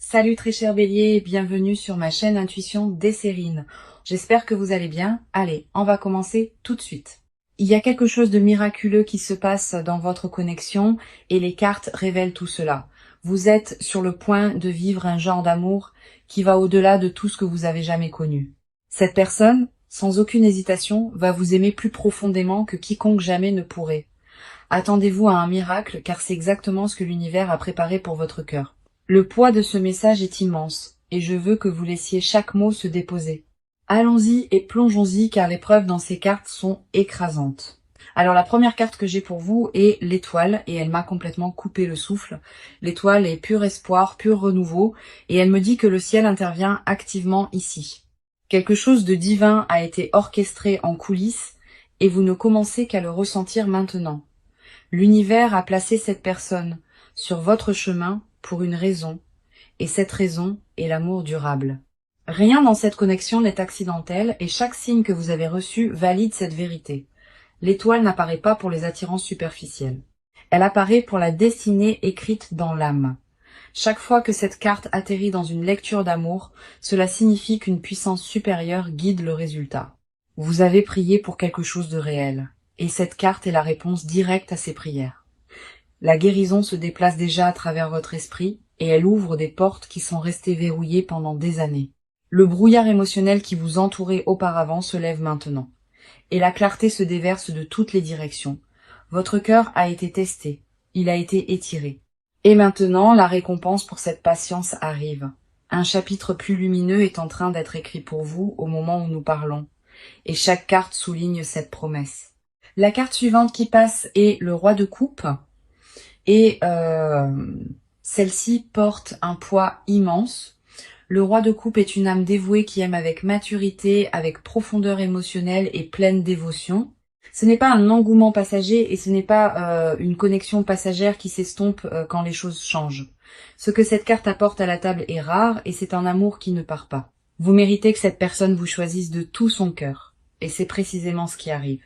Salut très cher Bélier, bienvenue sur ma chaîne Intuition Desserine. J'espère que vous allez bien. Allez, on va commencer tout de suite. Il y a quelque chose de miraculeux qui se passe dans votre connexion et les cartes révèlent tout cela. Vous êtes sur le point de vivre un genre d'amour qui va au-delà de tout ce que vous avez jamais connu. Cette personne, sans aucune hésitation, va vous aimer plus profondément que quiconque jamais ne pourrait. Attendez-vous à un miracle car c'est exactement ce que l'univers a préparé pour votre cœur. Le poids de ce message est immense, et je veux que vous laissiez chaque mot se déposer. Allons-y et plongeons-y car les preuves dans ces cartes sont écrasantes. Alors la première carte que j'ai pour vous est l'étoile, et elle m'a complètement coupé le souffle. L'étoile est pur espoir, pur renouveau, et elle me dit que le ciel intervient activement ici. Quelque chose de divin a été orchestré en coulisses, et vous ne commencez qu'à le ressentir maintenant. L'univers a placé cette personne sur votre chemin pour une raison, et cette raison est l'amour durable. Rien dans cette connexion n'est accidentel et chaque signe que vous avez reçu valide cette vérité. L'étoile n'apparaît pas pour les attirances superficielles. Elle apparaît pour la destinée écrite dans l'âme. Chaque fois que cette carte atterrit dans une lecture d'amour, cela signifie qu'une puissance supérieure guide le résultat. Vous avez prié pour quelque chose de réel, et cette carte est la réponse directe à ces prières. La guérison se déplace déjà à travers votre esprit et elle ouvre des portes qui sont restées verrouillées pendant des années. Le brouillard émotionnel qui vous entourait auparavant se lève maintenant, et la clarté se déverse de toutes les directions. Votre cœur a été testé, il a été étiré. Et maintenant, la récompense pour cette patience arrive. Un chapitre plus lumineux est en train d'être écrit pour vous au moment où nous parlons, et chaque carte souligne cette promesse. La carte suivante qui passe est le roi de coupe, et celle-ci porte un poids immense. Le roi de coupe est une âme dévouée qui aime avec maturité, avec profondeur émotionnelle et pleine dévotion. Ce n'est pas un engouement passager et ce n'est pas une connexion passagère qui s'estompe quand les choses changent. Ce que cette carte apporte à la table est rare et c'est un amour qui ne part pas. Vous méritez que cette personne vous choisisse de tout son cœur. Et c'est précisément ce qui arrive.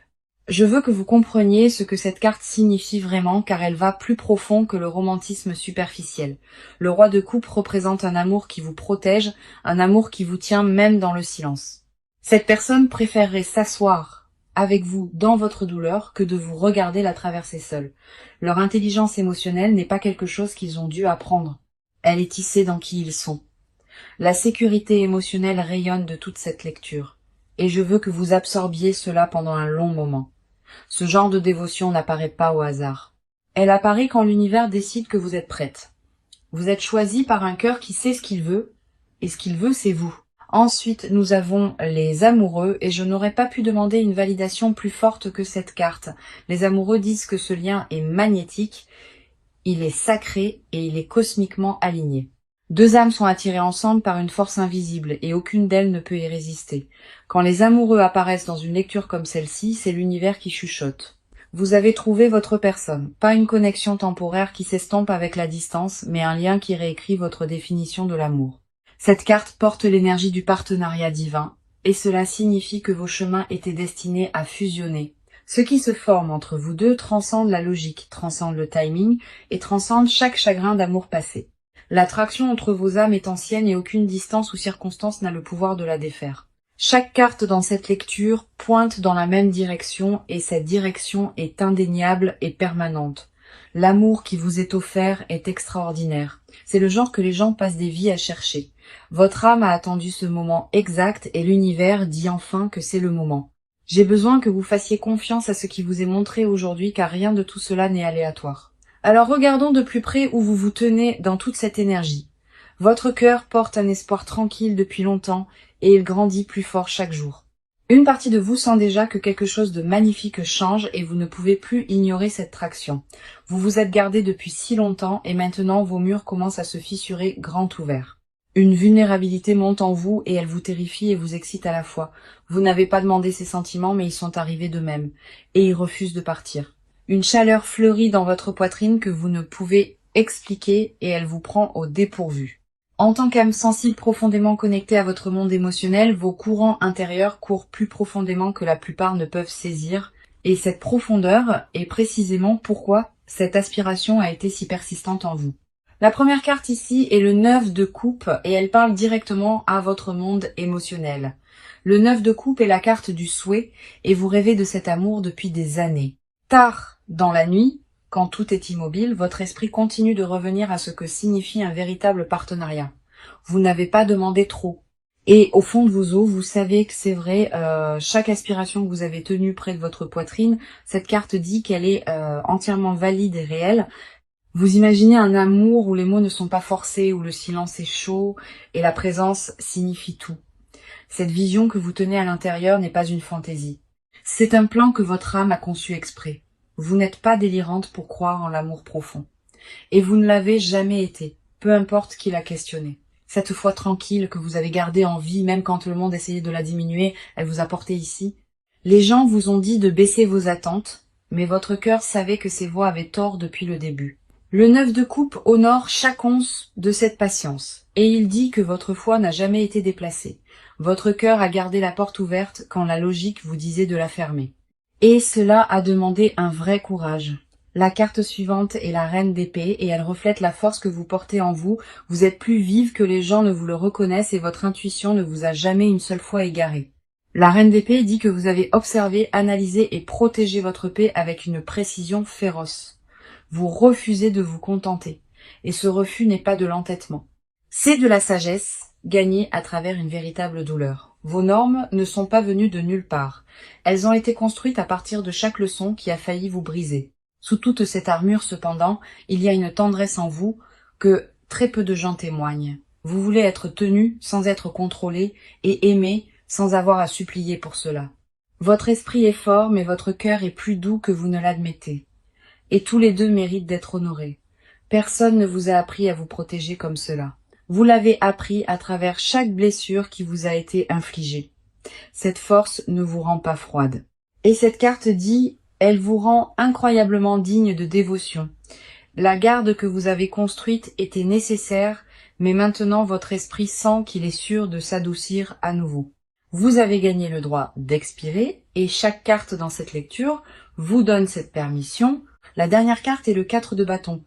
Je veux que vous compreniez ce que cette carte signifie vraiment car elle va plus profond que le romantisme superficiel. Le roi de coupe représente un amour qui vous protège, un amour qui vous tient même dans le silence. Cette personne préférerait s'asseoir avec vous dans votre douleur que de vous regarder la traverser seule. Leur intelligence émotionnelle n'est pas quelque chose qu'ils ont dû apprendre. Elle est tissée dans qui ils sont. La sécurité émotionnelle rayonne de toute cette lecture. Et je veux que vous absorbiez cela pendant un long moment. Ce genre de dévotion n'apparaît pas au hasard. Elle apparaît quand l'univers décide que vous êtes prête. Vous êtes choisi par un cœur qui sait ce qu'il veut, et ce qu'il veut, c'est vous. Ensuite, nous avons les amoureux, et je n'aurais pas pu demander une validation plus forte que cette carte. Les amoureux disent que ce lien est magnétique, il est sacré et il est cosmiquement aligné. Deux âmes sont attirées ensemble par une force invisible et aucune d'elles ne peut y résister. Quand les amoureux apparaissent dans une lecture comme celle-ci, c'est l'univers qui chuchote. Vous avez trouvé votre personne, pas une connexion temporaire qui s'estompe avec la distance, mais un lien qui réécrit votre définition de l'amour. Cette carte porte l'énergie du partenariat divin, et cela signifie que vos chemins étaient destinés à fusionner. Ce qui se forme entre vous deux transcende la logique, transcende le timing et transcende chaque chagrin d'amour passé. L'attraction entre vos âmes est ancienne et aucune distance ou circonstance n'a le pouvoir de la défaire. Chaque carte dans cette lecture pointe dans la même direction et cette direction est indéniable et permanente. L'amour qui vous est offert est extraordinaire. C'est le genre que les gens passent des vies à chercher. Votre âme a attendu ce moment exact et l'univers dit enfin que c'est le moment. J'ai besoin que vous fassiez confiance à ce qui vous est montré aujourd'hui car rien de tout cela n'est aléatoire. Alors regardons de plus près où vous vous tenez dans toute cette énergie. Votre cœur porte un espoir tranquille depuis longtemps et il grandit plus fort chaque jour. Une partie de vous sent déjà que quelque chose de magnifique change et vous ne pouvez plus ignorer cette traction. Vous vous êtes gardé depuis si longtemps et maintenant vos murs commencent à se fissurer grand ouverts. Une vulnérabilité monte en vous et elle vous terrifie et vous excite à la fois. Vous n'avez pas demandé ces sentiments mais ils sont arrivés d'eux-mêmes et ils refusent de partir. Une chaleur fleurit dans votre poitrine que vous ne pouvez expliquer et elle vous prend au dépourvu. En tant qu'âme sensible profondément connectée à votre monde émotionnel, vos courants intérieurs courent plus profondément que la plupart ne peuvent saisir et cette profondeur est précisément pourquoi cette aspiration a été si persistante en vous. La première carte ici est le 9 de coupe et elle parle directement à votre monde émotionnel. Le 9 de coupe est la carte du souhait et vous rêvez de cet amour depuis des années. Tard dans la nuit, quand tout est immobile, votre esprit continue de revenir à ce que signifie un véritable partenariat. Vous n'avez pas demandé trop. Et au fond de vos os, vous savez que c'est vrai, chaque aspiration que vous avez tenue près de votre poitrine, cette carte dit qu'elle est entièrement valide et réelle. Vous imaginez un amour où les mots ne sont pas forcés, où le silence est chaud et la présence signifie tout. Cette vision que vous tenez à l'intérieur n'est pas une fantaisie. C'est un plan que votre âme a conçu exprès. Vous n'êtes pas délirante pour croire en l'amour profond. Et vous ne l'avez jamais été, peu importe qui l'a questionné. Cette foi tranquille que vous avez gardée en vie, même quand le monde essayait de la diminuer, elle vous a porté ici. Les gens vous ont dit de baisser vos attentes, mais votre cœur savait que ces voix avaient tort depuis le début. Le 9 de coupe honore chaque once de cette patience, et il dit que votre foi n'a jamais été déplacée. Votre cœur a gardé la porte ouverte quand la logique vous disait de la fermer. Et cela a demandé un vrai courage. La carte suivante est la reine d'épée et elle reflète la force que vous portez en vous. Vous êtes plus vive que les gens ne vous le reconnaissent et votre intuition ne vous a jamais une seule fois égaré. La reine d'épée dit que vous avez observé, analysé et protégé votre paix avec une précision féroce. Vous refusez de vous contenter. Et ce refus n'est pas de l'entêtement. C'est de la sagesse gagnée à travers une véritable douleur. Vos normes ne sont pas venues de nulle part. Elles ont été construites à partir de chaque leçon qui a failli vous briser. Sous toute cette armure, cependant, il y a une tendresse en vous que très peu de gens témoignent. Vous voulez être tenu sans être contrôlé et aimé sans avoir à supplier pour cela. Votre esprit est fort, mais votre cœur est plus doux que vous ne l'admettez. Et tous les deux méritent d'être honorés. Personne ne vous a appris à vous protéger comme cela. Vous l'avez appris à travers chaque blessure qui vous a été infligée. Cette force ne vous rend pas froide. Et cette carte dit, elle vous rend incroyablement digne de dévotion. La garde que vous avez construite était nécessaire, mais maintenant votre esprit sent qu'il est sûr de s'adoucir à nouveau. Vous avez gagné le droit d'expirer, et chaque carte dans cette lecture vous donne cette permission. La dernière carte est le 4 de bâton,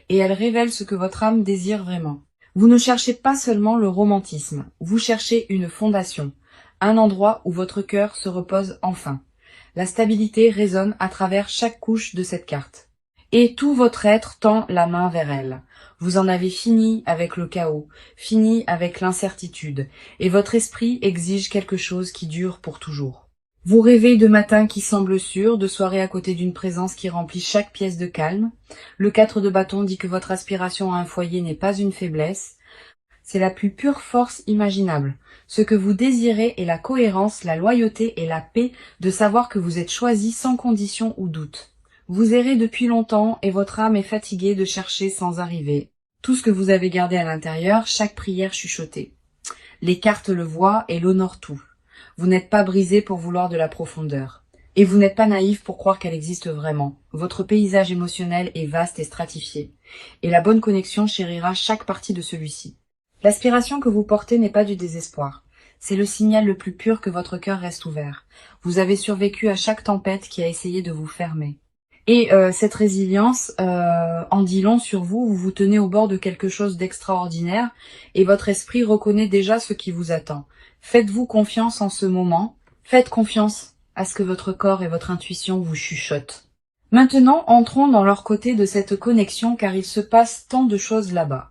et elle révèle ce que votre âme désire vraiment. Vous ne cherchez pas seulement le romantisme, vous cherchez une fondation, un endroit où votre cœur se repose enfin. La stabilité résonne à travers chaque couche de cette carte. Et tout votre être tend la main vers elle. Vous en avez fini avec le chaos, fini avec l'incertitude, et votre esprit exige quelque chose qui dure pour toujours. Vous rêvez de matins qui semblent sûrs, de soirées à côté d'une présence qui remplit chaque pièce de calme. Le 4 de bâton dit que votre aspiration à un foyer n'est pas une faiblesse. C'est la plus pure force imaginable. Ce que vous désirez est la cohérence, la loyauté et la paix de savoir que vous êtes choisi sans condition ou doute. Vous errez depuis longtemps et votre âme est fatiguée de chercher sans arriver. Tout ce que vous avez gardé à l'intérieur, chaque prière chuchotée. Les cartes le voient et l'honorent tout. Vous n'êtes pas brisé pour vouloir de la profondeur. Et vous n'êtes pas naïf pour croire qu'elle existe vraiment. Votre paysage émotionnel est vaste et stratifié. Et la bonne connexion chérira chaque partie de celui-ci. L'aspiration que vous portez n'est pas du désespoir. C'est le signal le plus pur que votre cœur reste ouvert. Vous avez survécu à chaque tempête qui a essayé de vous fermer. Et cette résilience en dit long sur vous. Vous vous tenez au bord de quelque chose d'extraordinaire et votre esprit reconnaît déjà ce qui vous attend. Faites-vous confiance en ce moment. Faites confiance à ce que votre corps et votre intuition vous chuchotent. Maintenant, entrons dans leur côté de cette connexion car il se passe tant de choses là-bas.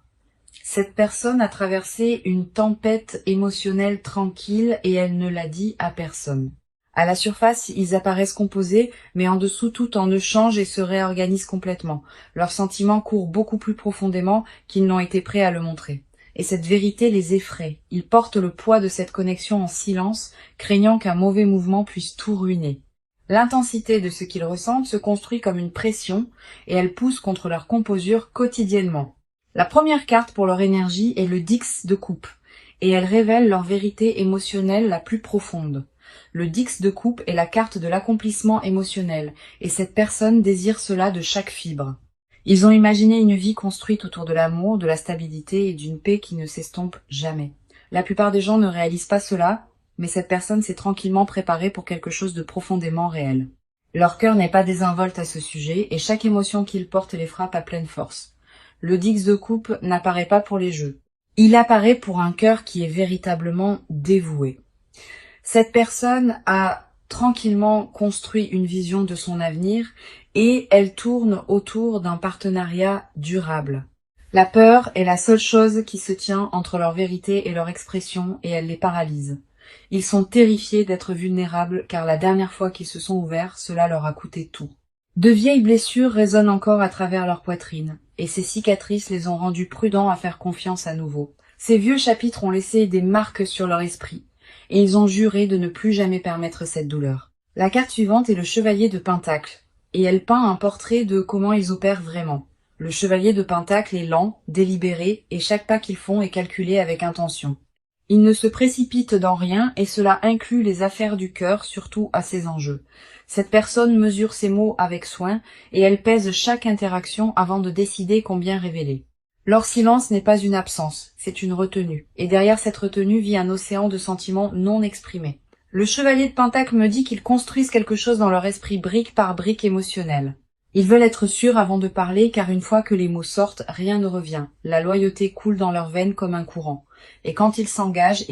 Cette personne a traversé une tempête émotionnelle tranquille et elle ne l'a dit à personne. À la surface, ils apparaissent composés, mais en dessous tout en eux change et se réorganise complètement. Leurs sentiments courent beaucoup plus profondément qu'ils n'ont été prêts à le montrer. Et cette vérité les effraie. Ils portent le poids de cette connexion en silence, craignant qu'un mauvais mouvement puisse tout ruiner. L'intensité de ce qu'ils ressentent se construit comme une pression, et elle pousse contre leur composure quotidiennement. La première carte pour leur énergie est le 10 de coupe, et elle révèle leur vérité émotionnelle la plus profonde. Le 10 de coupe est la carte de l'accomplissement émotionnel, et cette personne désire cela de chaque fibre. Ils ont imaginé une vie construite autour de l'amour, de la stabilité et d'une paix qui ne s'estompe jamais. La plupart des gens ne réalisent pas cela, mais cette personne s'est tranquillement préparée pour quelque chose de profondément réel. Leur cœur n'est pas désinvolte à ce sujet, et chaque émotion qu'ils portent les frappe à pleine force. Le 10 de coupe n'apparaît pas pour les jeux. Il apparaît pour un cœur qui est véritablement dévoué. Cette personne a tranquillement construit une vision de son avenir et elle tourne autour d'un partenariat durable. La peur est la seule chose qui se tient entre leur vérité et leur expression et elle les paralyse. Ils sont terrifiés d'être vulnérables car la dernière fois qu'ils se sont ouverts, cela leur a coûté tout. De vieilles blessures résonnent encore à travers leur poitrine et ces cicatrices les ont rendus prudents à faire confiance à nouveau. Ces vieux chapitres ont laissé des marques sur leur esprit et ils ont juré de ne plus jamais permettre cette douleur. La carte suivante est le chevalier de Pentacle et elle peint un portrait de comment ils opèrent vraiment. Le chevalier de Pentacle est lent, délibéré, et chaque pas qu'ils font est calculé avec intention. Ils ne se précipitent dans rien, et cela inclut les affaires du cœur, surtout à ses enjeux. Cette personne mesure ses mots avec soin, et elle pèse chaque interaction avant de décider combien révéler. Leur silence n'est pas une absence, c'est une retenue, et derrière cette retenue vit un océan de sentiments non exprimés. Le chevalier de Pentacle me dit qu'ils construisent quelque chose dans leur esprit brique par brique émotionnelle. Ils veulent être sûrs avant de parler car une fois que les mots sortent, rien ne revient. La loyauté coule dans leurs veines comme un courant. Et quand ils s'engagent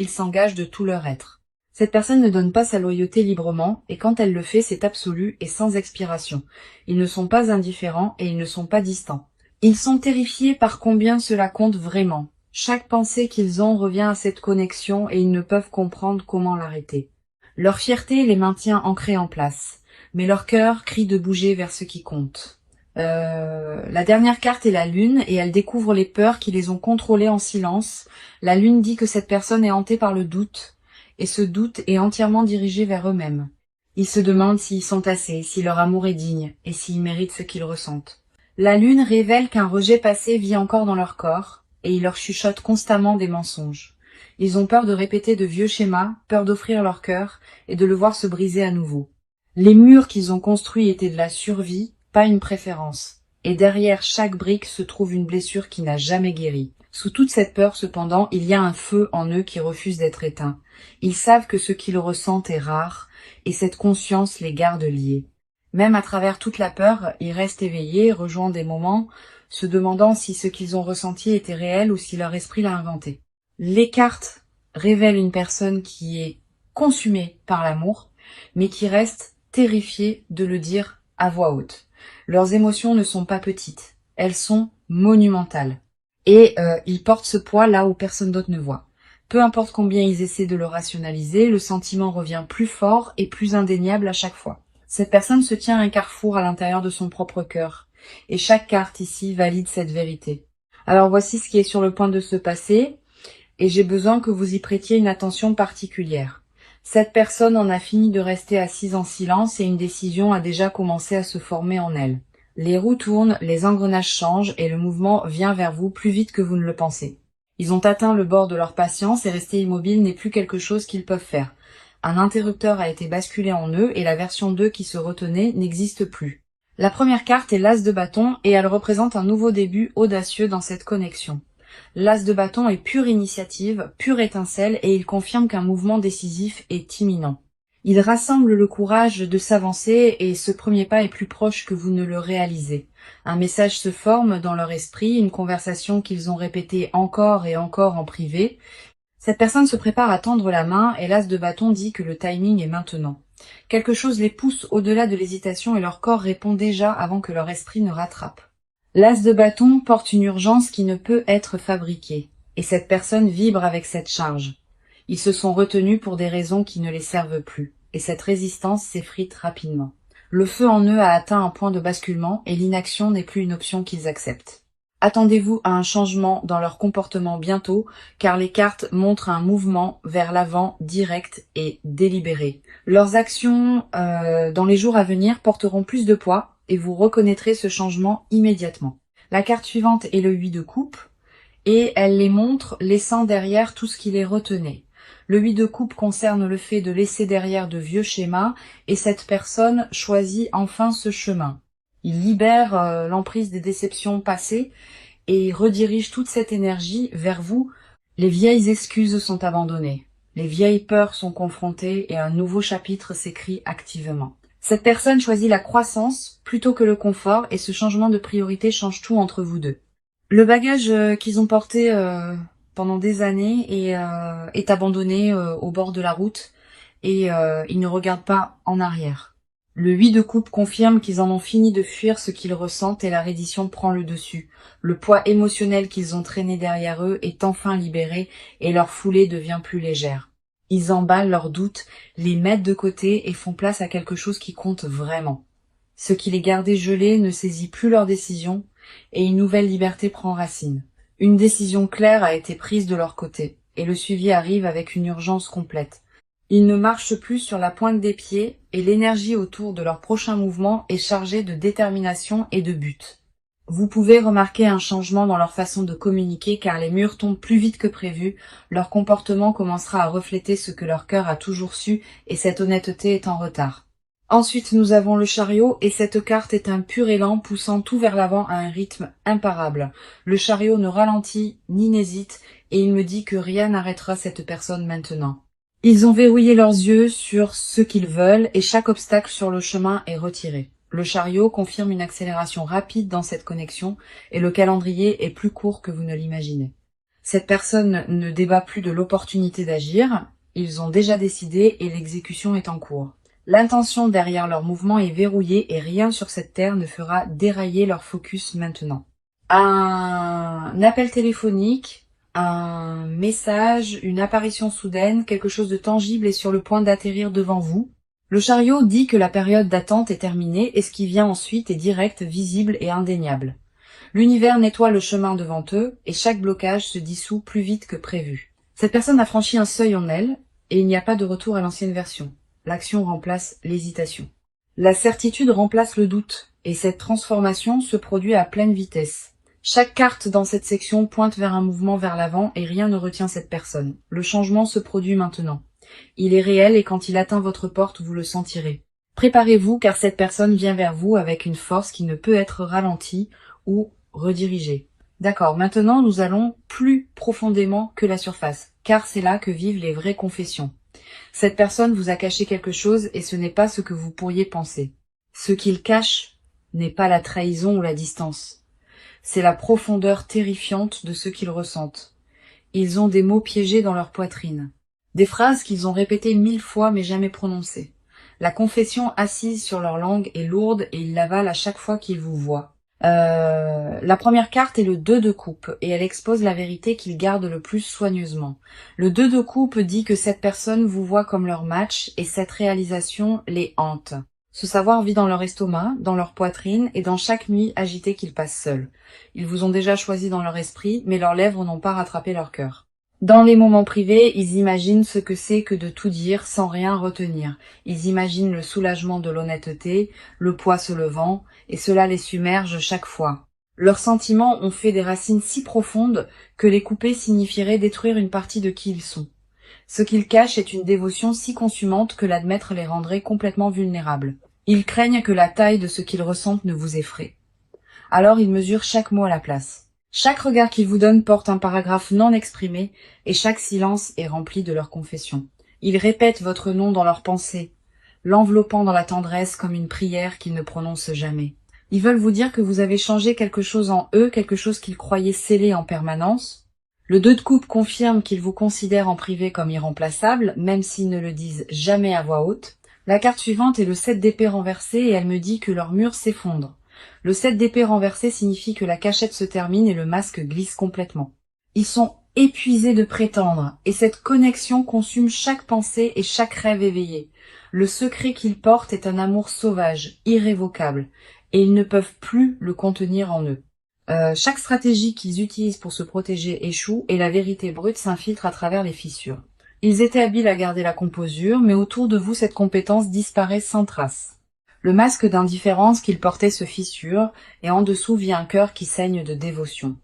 de tout leur être. Cette personne ne donne pas sa loyauté librement et quand elle le fait, c'est absolu et sans expiration. Ils ne sont pas indifférents et ils ne sont pas distants. Ils sont terrifiés par combien cela compte vraiment. Chaque pensée qu'ils ont revient à cette connexion et ils ne peuvent comprendre comment l'arrêter. Leur fierté les maintient ancrés en place. Mais leur cœur crie de bouger vers ce qui compte. La dernière carte est la lune et elle découvre les peurs qui les ont contrôlés en silence. La lune dit que cette personne est hantée par le doute et ce doute est entièrement dirigé vers eux-mêmes. Ils se demandent s'ils sont assez, si leur amour est digne et s'ils méritent ce qu'ils ressentent. La lune révèle qu'un rejet passé vit encore dans leur corps et il leur chuchote constamment des mensonges. Ils ont peur de répéter de vieux schémas, peur d'offrir leur cœur et de le voir se briser à nouveau. Les murs qu'ils ont construits étaient de la survie, pas une préférence. Et derrière chaque brique se trouve une blessure qui n'a jamais guéri. Sous toute cette peur, cependant, il y a un feu en eux qui refuse d'être éteint. Ils savent que ce qu'ils ressentent est rare, et cette conscience les garde liés. Même à travers toute la peur, ils restent éveillés, rejoignent des moments, se demandant si ce qu'ils ont ressenti était réel ou si leur esprit l'a inventé. Les cartes révèlent une personne qui est consumée par l'amour, mais qui reste terrifiés de le dire à voix haute. Leurs émotions ne sont pas petites, elles sont monumentales. Et ils portent ce poids là où personne d'autre ne voit. Peu importe combien ils essaient de le rationaliser, le sentiment revient plus fort et plus indéniable à chaque fois. Cette personne se tient à un carrefour à l'intérieur de son propre cœur. Et chaque carte ici valide cette vérité. Alors voici ce qui est sur le point de se passer, et j'ai besoin que vous y prêtiez une attention particulière. Cette personne en a fini de rester assise en silence et une décision a déjà commencé à se former en elle. Les roues tournent, les engrenages changent et le mouvement vient vers vous plus vite que vous ne le pensez. Ils ont atteint le bord de leur patience et rester immobile n'est plus quelque chose qu'ils peuvent faire. Un interrupteur a été basculé en eux et la version 2 qui se retenait n'existe plus. La première carte est l'As de bâton et elle représente un nouveau début audacieux dans cette connexion. L'As de bâton est pure initiative, pure étincelle et il confirme qu'un mouvement décisif est imminent. Il rassemble le courage de s'avancer et ce premier pas est plus proche que vous ne le réalisez. Un message se forme dans leur esprit, une conversation qu'ils ont répétée encore et encore en privé. Cette personne se prépare à tendre la main et l'As de bâton dit que le timing est maintenant. Quelque chose les pousse au-delà de l'hésitation et leur corps répond déjà avant que leur esprit ne rattrape. L'As de bâton porte une urgence qui ne peut être fabriquée, et cette personne vibre avec cette charge. Ils se sont retenus pour des raisons qui ne les servent plus, et cette résistance s'effrite rapidement. Le feu en eux a atteint un point de basculement, et l'inaction n'est plus une option qu'ils acceptent. Attendez-vous à un changement dans leur comportement bientôt, car les cartes montrent un mouvement vers l'avant direct et délibéré. Leurs actions dans les jours à venir porteront plus de poids, et vous reconnaîtrez ce changement immédiatement. La carte suivante est le 8 de coupe, et elle les montre laissant derrière tout ce qui les retenait. Le 8 de coupe concerne le fait de laisser derrière de vieux schémas, et cette personne choisit enfin ce chemin. Il libère l'emprise des déceptions passées, et redirige toute cette énergie vers vous. Les vieilles excuses sont abandonnées, les vieilles peurs sont confrontées, et un nouveau chapitre s'écrit activement. Cette personne choisit la croissance plutôt que le confort et ce changement de priorité change tout entre vous deux. Le bagage qu'ils ont porté pendant des années est abandonné au bord de la route et ils ne regardent pas en arrière. Le 8 de coupe confirme qu'ils en ont fini de fuir ce qu'ils ressentent et la reddition prend le dessus. Le poids émotionnel qu'ils ont traîné derrière eux est enfin libéré et leur foulée devient plus légère. Ils emballent leurs doutes, les mettent de côté et font place à quelque chose qui compte vraiment. Ce qui les gardait gelés ne saisit plus leurs décisions et une nouvelle liberté prend racine. Une décision claire a été prise de leur côté et le suivi arrive avec une urgence complète. Ils ne marchent plus sur la pointe des pieds et l'énergie autour de leur prochain mouvement est chargée de détermination et de but. Vous pouvez remarquer un changement dans leur façon de communiquer car les murs tombent plus vite que prévu, leur comportement commencera à refléter ce que leur cœur a toujours su et cette honnêteté est en retard. Ensuite, nous avons le chariot et cette carte est un pur élan poussant tout vers l'avant à un rythme imparable. Le chariot ne ralentit ni n'hésite et il me dit que rien n'arrêtera cette personne maintenant. Ils ont verrouillé leurs yeux sur ce qu'ils veulent et chaque obstacle sur le chemin est retiré. Le chariot confirme une accélération rapide dans cette connexion et le calendrier est plus court que vous ne l'imaginez. Cette personne ne débat plus de l'opportunité d'agir, ils ont déjà décidé et l'exécution est en cours. L'intention derrière leur mouvement est verrouillée et rien sur cette terre ne fera dérailler leur focus maintenant. Un appel téléphonique, un message, une apparition soudaine, quelque chose de tangible est sur le point d'atterrir devant vous. Le chariot dit que la période d'attente est terminée et ce qui vient ensuite est direct, visible et indéniable. L'univers nettoie le chemin devant eux et chaque blocage se dissout plus vite que prévu. Cette personne a franchi un seuil en elle et il n'y a pas de retour à l'ancienne version. L'action remplace l'hésitation. La certitude remplace le doute, et cette transformation se produit à pleine vitesse. Chaque carte dans cette section pointe vers un mouvement vers l'avant et rien ne retient cette personne. Le changement se produit maintenant. Il est réel et quand il atteint votre porte, vous le sentirez. Préparez-vous car cette personne vient vers vous avec une force qui ne peut être ralentie ou redirigée. D'accord, maintenant nous allons plus profondément que la surface, car c'est là que vivent les vraies confessions. Cette personne vous a caché quelque chose et ce n'est pas ce que vous pourriez penser. Ce qu'il cache n'est pas la trahison ou la distance. C'est la profondeur terrifiante de ce qu'ils ressentent. Ils ont des mots piégés dans leur poitrine. Des phrases qu'ils ont répétées 1000 fois mais jamais prononcées. La confession assise sur leur langue est lourde et ils l'avalent à chaque fois qu'ils vous voient. La première carte est le 2 de coupe et elle expose la vérité qu'ils gardent le plus soigneusement. Le 2 de coupe dit que cette personne vous voit comme leur match et cette réalisation les hante. Ce savoir vit dans leur estomac, dans leur poitrine et dans chaque nuit agitée qu'ils passent seuls. Ils vous ont déjà choisi dans leur esprit, mais leurs lèvres n'ont pas rattrapé leur cœur. Dans les moments privés, ils imaginent ce que c'est que de tout dire sans rien retenir. Ils imaginent le soulagement de l'honnêteté, le poids se levant, et cela les submerge chaque fois. Leurs sentiments ont fait des racines si profondes que les couper signifierait détruire une partie de qui ils sont. Ce qu'ils cachent est une dévotion si consumante que l'admettre les rendrait complètement vulnérables. Ils craignent que la taille de ce qu'ils ressentent ne vous effraie. Alors ils mesurent chaque mot à la place. Chaque regard qu'ils vous donnent porte un paragraphe non exprimé et chaque silence est rempli de leur confession. Ils répètent votre nom dans leurs pensées, l'enveloppant dans la tendresse comme une prière qu'ils ne prononcent jamais. Ils veulent vous dire que vous avez changé quelque chose en eux, quelque chose qu'ils croyaient scellé en permanence. Le 2 de coupe confirme qu'ils vous considèrent en privé comme irremplaçable, même s'ils ne le disent jamais à voix haute. La carte suivante est le 7 d'épée renversé et elle me dit que leur mur s'effondre. Le 7 d'épée renversé signifie que la cachette se termine et le masque glisse complètement. Ils sont épuisés de prétendre, et cette connexion consume chaque pensée et chaque rêve éveillé. Le secret qu'ils portent est un amour sauvage, irrévocable, et ils ne peuvent plus le contenir en eux. Chaque stratégie qu'ils utilisent pour se protéger échoue, et la vérité brute s'infiltre à travers les fissures. Ils étaient habiles à garder la composure, mais autour de vous cette compétence disparaît sans trace. Le masque d'indifférence qu'ils portaient se fissure, et en dessous vient un cœur qui saigne de dévotion.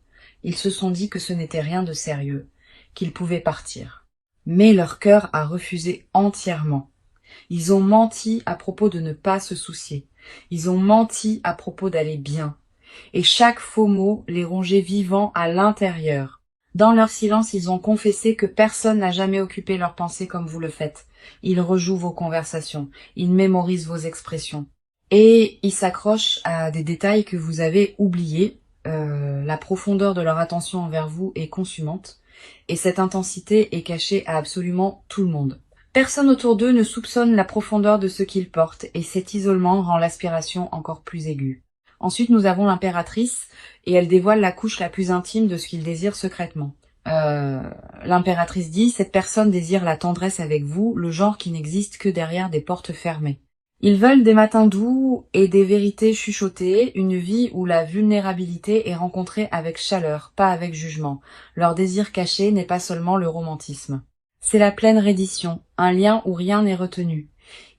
Ils se sont dit que ce n'était rien de sérieux, qu'ils pouvaient partir. Mais leur cœur a refusé entièrement. Ils ont menti à propos de ne pas se soucier. Ils ont menti à propos d'aller bien. Et chaque faux mot les rongeait vivants à l'intérieur. Dans leur silence, ils ont confessé que personne n'a jamais occupé leurs pensées comme vous le faites. Ils rejouent vos conversations, ils mémorisent vos expressions. Et ils s'accrochent à des détails que vous avez oubliés, La profondeur de leur attention envers vous est consumante, et cette intensité est cachée à absolument tout le monde. Personne autour d'eux ne soupçonne la profondeur de ce qu'ils portent, et cet isolement rend l'aspiration encore plus aiguë. Ensuite, nous avons l'impératrice, et elle dévoile la couche la plus intime de ce qu'ils désirent secrètement. L'impératrice dit, cette personne désire la tendresse avec vous, le genre qui n'existe que derrière des portes fermées. Ils veulent des matins doux et des vérités chuchotées, une vie où la vulnérabilité est rencontrée avec chaleur, pas avec jugement. Leur désir caché n'est pas seulement le romantisme. C'est la pleine reddition, un lien où rien n'est retenu.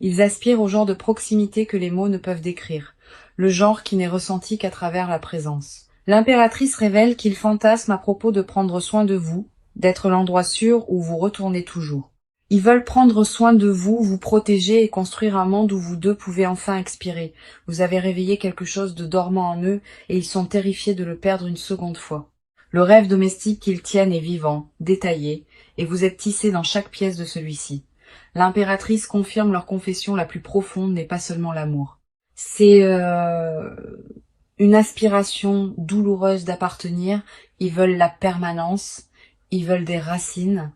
Ils aspirent au genre de proximité que les mots ne peuvent décrire, le genre qui n'est ressenti qu'à travers la présence. L'impératrice révèle qu'ils fantasment à propos de prendre soin de vous, d'être l'endroit sûr où vous retournez toujours. Ils veulent prendre soin de vous, vous protéger et construire un monde où vous deux pouvez enfin expirer. Vous avez réveillé quelque chose de dormant en eux et ils sont terrifiés de le perdre une seconde fois. Le rêve domestique qu'ils tiennent est vivant, détaillé, et vous êtes tissé dans chaque pièce de celui-ci. L'impératrice confirme leur confession la plus profonde n'est pas seulement l'amour. C'est une aspiration douloureuse d'appartenir, ils veulent la permanence, ils veulent des racines,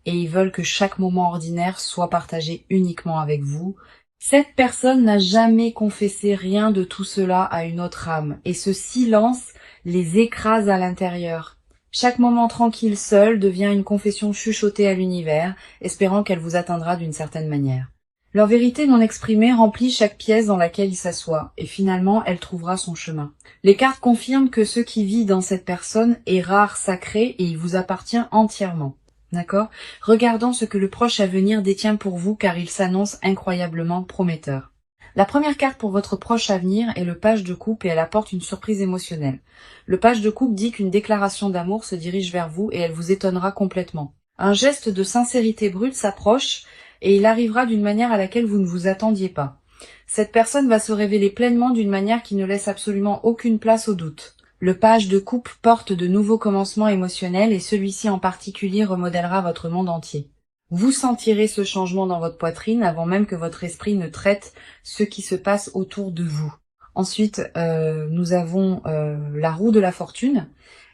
et ils veulent que chaque moment ordinaire soit partagé uniquement avec vous. Cette personne n'a jamais confessé rien de tout cela à une autre âme, et ce silence les écrase à l'intérieur. Chaque moment tranquille seul devient une confession chuchotée à l'univers, espérant qu'elle vous atteindra d'une certaine manière. Leur vérité non exprimée remplit chaque pièce dans laquelle il s'assoit, et finalement elle trouvera son chemin. Les cartes confirment que ce qui vit dans cette personne est rare, sacré, et il vous appartient entièrement. D'accord? Regardons ce que le proche à venir détient pour vous car il s'annonce incroyablement prometteur. La première carte pour votre proche à venir est le page de coupe et elle apporte une surprise émotionnelle. Le page de coupe dit qu'une déclaration d'amour se dirige vers vous et elle vous étonnera complètement. Un geste de sincérité brute s'approche et il arrivera d'une manière à laquelle vous ne vous attendiez pas. Cette personne va se révéler pleinement d'une manière qui ne laisse absolument aucune place au doute. Le page de coupe porte de nouveaux commencements émotionnels et celui-ci en particulier remodèlera votre monde entier. Vous sentirez ce changement dans votre poitrine avant même que votre esprit ne traite ce qui se passe autour de vous. Ensuite, nous avons la roue de la fortune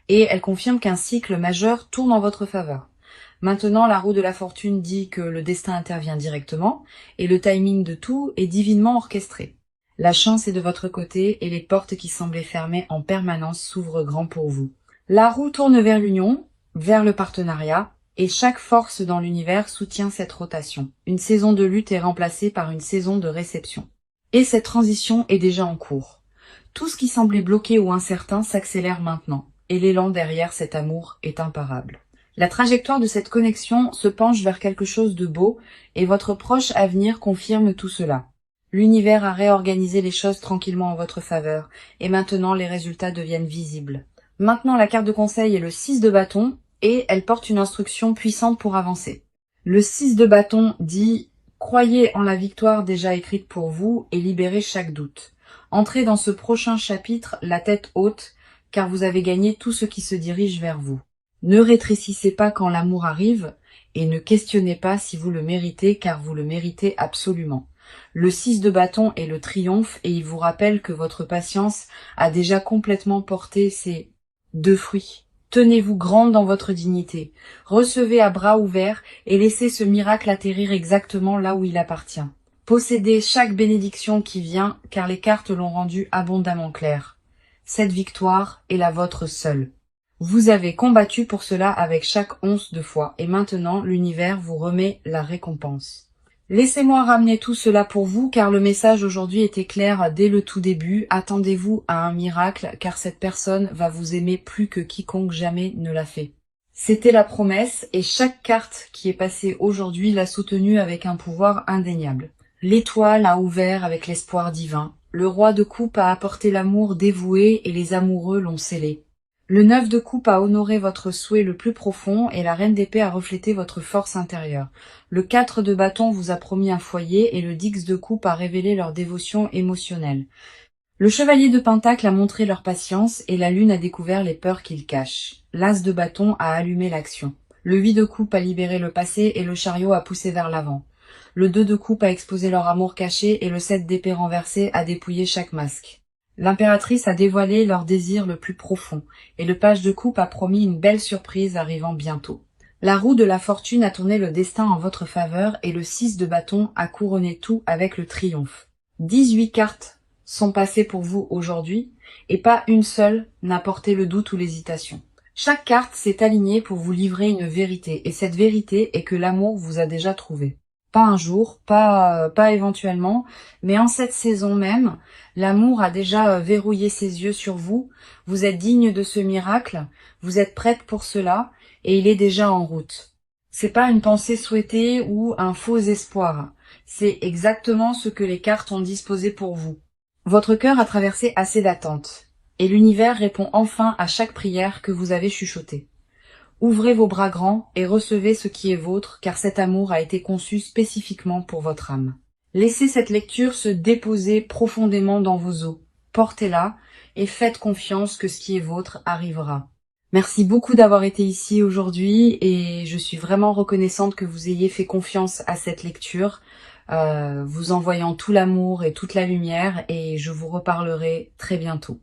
et elle confirme qu'un cycle majeur tourne en votre faveur. Maintenant, la roue de la fortune dit que le destin intervient directement et le timing de tout est divinement orchestré. La chance est de votre côté et les portes qui semblaient fermées en permanence s'ouvrent grand pour vous. La roue tourne vers l'union, vers le partenariat, et chaque force dans l'univers soutient cette rotation. Une saison de lutte est remplacée par une saison de réception. Et cette transition est déjà en cours. Tout ce qui semblait bloqué ou incertain s'accélère maintenant, et l'élan derrière cet amour est imparable. La trajectoire de cette connexion se penche vers quelque chose de beau, et votre proche avenir confirme tout cela. L'univers a réorganisé les choses tranquillement en votre faveur, et maintenant les résultats deviennent visibles. Maintenant la carte de conseil est le 6 de bâton, et elle porte une instruction puissante pour avancer. Le 6 de bâton dit « Croyez en la victoire déjà écrite pour vous et libérez chaque doute. Entrez dans ce prochain chapitre la tête haute, car vous avez gagné tout ce qui se dirige vers vous. Ne rétrécissez pas quand l'amour arrive, et ne questionnez pas si vous le méritez, car vous le méritez absolument. » Le 6 de bâton est le triomphe et il vous rappelle que votre patience a déjà complètement porté ses 2 fruits. Tenez-vous grande dans votre dignité, recevez à bras ouverts et laissez ce miracle atterrir exactement là où il appartient. Possédez chaque bénédiction qui vient car les cartes l'ont rendu abondamment clair. Cette victoire est la vôtre seule. Vous avez combattu pour cela avec chaque once de foi et maintenant l'univers vous remet la récompense. Laissez-moi ramener tout cela pour vous, car le message aujourd'hui était clair dès le tout début. Attendez-vous à un miracle, car cette personne va vous aimer plus que quiconque jamais ne l'a fait. C'était la promesse, et chaque carte qui est passée aujourd'hui l'a soutenue avec un pouvoir indéniable. L'étoile a ouvert avec l'espoir divin. Le roi de coupe a apporté l'amour dévoué, et les amoureux l'ont scellé. Le 9 de coupe a honoré votre souhait le plus profond et la reine d'épée a reflété votre force intérieure. Le 4 de bâton vous a promis un foyer et le 10 de coupe a révélé leur dévotion émotionnelle. Le chevalier de pentacle a montré leur patience et la lune a découvert les peurs qu'ils cachent. L'as de bâton a allumé l'action. Le 8 de coupe a libéré le passé et le chariot a poussé vers l'avant. Le 2 de coupe a exposé leur amour caché et le 7 d'épée renversé a dépouillé chaque masque. L'impératrice a dévoilé leur désir le plus profond, et le page de coupe a promis une belle surprise arrivant bientôt. La roue de la fortune a tourné le destin en votre faveur, et le 6 de bâton a couronné tout avec le triomphe. 18 cartes sont passées pour vous aujourd'hui, et pas une seule n'a porté le doute ou l'hésitation. Chaque carte s'est alignée pour vous livrer une vérité, et cette vérité est que l'amour vous a déjà trouvé. Pas un jour, pas éventuellement, mais en cette saison même, l'amour a déjà verrouillé ses yeux sur vous, vous êtes digne de ce miracle, vous êtes prête pour cela, et il est déjà en route. C'est pas une pensée souhaitée ou un faux espoir, c'est exactement ce que les cartes ont disposé pour vous. Votre cœur a traversé assez d'attentes, et l'univers répond enfin à chaque prière que vous avez chuchotée. Ouvrez vos bras grands et recevez ce qui est vôtre, car cet amour a été conçu spécifiquement pour votre âme. Laissez cette lecture se déposer profondément dans vos os. Portez-la et faites confiance que ce qui est vôtre arrivera. Merci beaucoup d'avoir été ici aujourd'hui et je suis vraiment reconnaissante que vous ayez fait confiance à cette lecture, vous envoyant tout l'amour et toute la lumière, et je vous reparlerai très bientôt.